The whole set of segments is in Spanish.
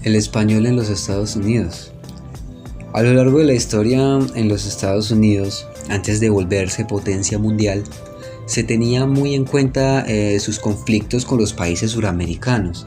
El español en los Estados Unidos. A lo largo de la historia en los Estados Unidos, antes de volverse potencia mundial, se tenía muy en cuenta sus conflictos con los países suramericanos.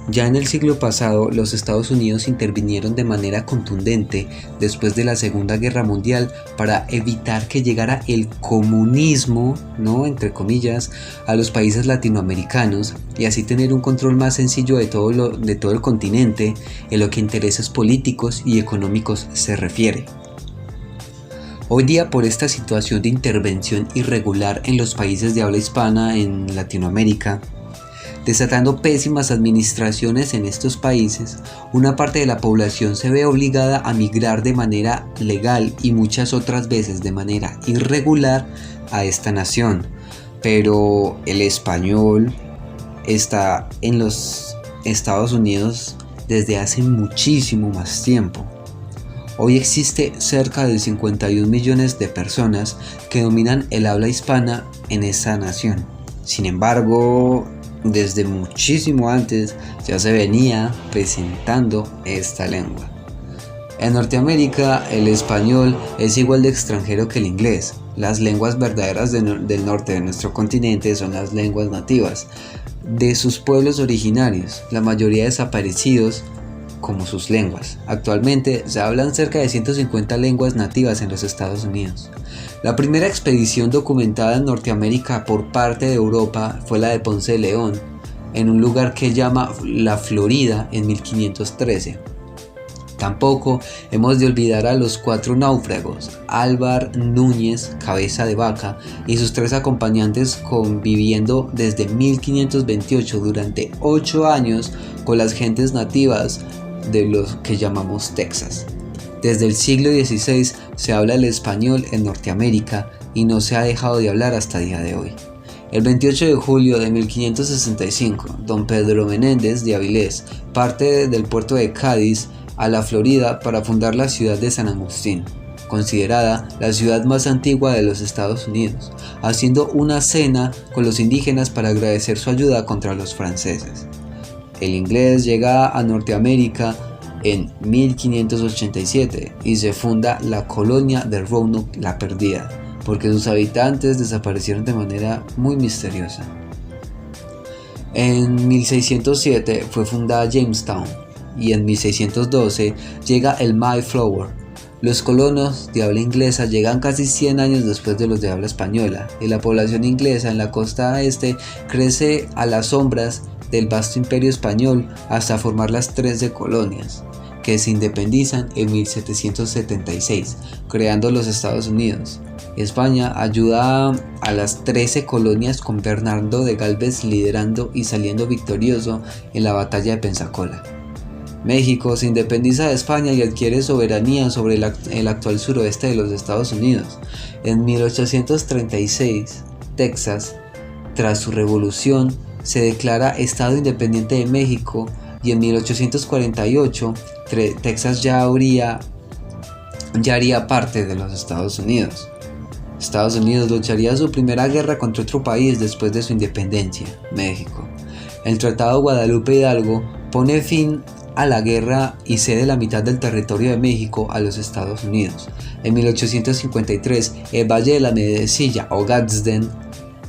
Ya en el siglo pasado, los Estados Unidos intervinieron de manera contundente después de la Segunda Guerra Mundial para evitar que llegara el comunismo, ¿no?, entre comillas, a los países latinoamericanos y así tener un control más sencillo de todo el continente en lo que a intereses políticos y económicos se refiere. Hoy día, por esta situación de intervención irregular en los países de habla hispana en Latinoamérica, desatando pésimas administraciones en estos países, una parte de la población se ve obligada a migrar de manera legal y muchas otras veces de manera irregular a esta nación. Pero el español está en los Estados Unidos desde hace muchísimo más tiempo. Hoy existe cerca de 51 millones de personas que dominan el habla hispana en esta nación. Sin embargo, desde muchísimo antes ya se venía presentando esta lengua. En Norteamérica, el español es igual de extranjero que el inglés. Las lenguas verdaderas del norte de nuestro continente son las lenguas nativas de sus pueblos originarios, la mayoría desaparecidos como sus lenguas. Actualmente se hablan cerca de 150 lenguas nativas en los Estados Unidos. La primera expedición documentada en Norteamérica por parte de Europa fue la de Ponce de León, en un lugar que llama la Florida en 1513. Tampoco hemos de olvidar a los 4 náufragos, Álvar Núñez, cabeza de vaca, y sus 3 acompañantes conviviendo desde 1528 durante 8 años con las gentes nativas de los que llamamos Texas. Desde el siglo XVI se habla el español en Norteamérica y no se ha dejado de hablar hasta el día de hoy. El 28 de julio de 1565, don Pedro Menéndez de Avilés parte del puerto de Cádiz a la Florida para fundar la ciudad de San Agustín, considerada la ciudad más antigua de los Estados Unidos, haciendo una cena con los indígenas para agradecer su ayuda contra los franceses. El inglés llega a Norteamérica en 1587 y se funda la colonia de Roanoke la Perdida, porque sus habitantes desaparecieron de manera muy misteriosa. En 1607 fue fundada Jamestown y en 1612 llega el Mayflower. Los colonos de habla inglesa llegan casi 100 años después de los de habla española y la población inglesa en la costa este crece a las sombras del vasto imperio español hasta formar las 13 colonias que se independizan en 1776, creando los Estados Unidos. España ayuda a las 13 colonias con Bernardo de Galvez liderando y saliendo victorioso en la batalla de Pensacola. México se independiza de España y adquiere soberanía sobre el actual suroeste de los Estados Unidos. En 1836, Texas, tras su revolución, se declara Estado Independiente de México y en 1848 Texas ya haría parte de los Estados Unidos. Estados Unidos lucharía su primera guerra contra otro país después de su independencia, México. El Tratado Guadalupe Hidalgo pone fin a la guerra y cede la mitad del territorio de México a los Estados Unidos. En 1853, el Valle de la Medecilla o Gadsden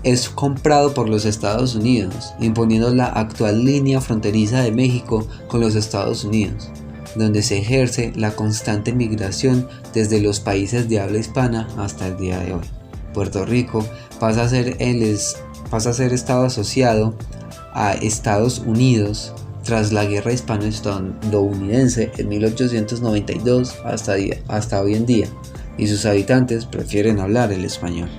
es comprado por los Estados Unidos, imponiendo la actual línea fronteriza de México con los Estados Unidos, donde se ejerce la constante migración desde los países de habla hispana hasta el día de hoy. Puerto Rico pasa a ser estado asociado a Estados Unidos tras la guerra hispano-estadounidense en 1892 hasta hoy en día, y sus habitantes prefieren hablar el español.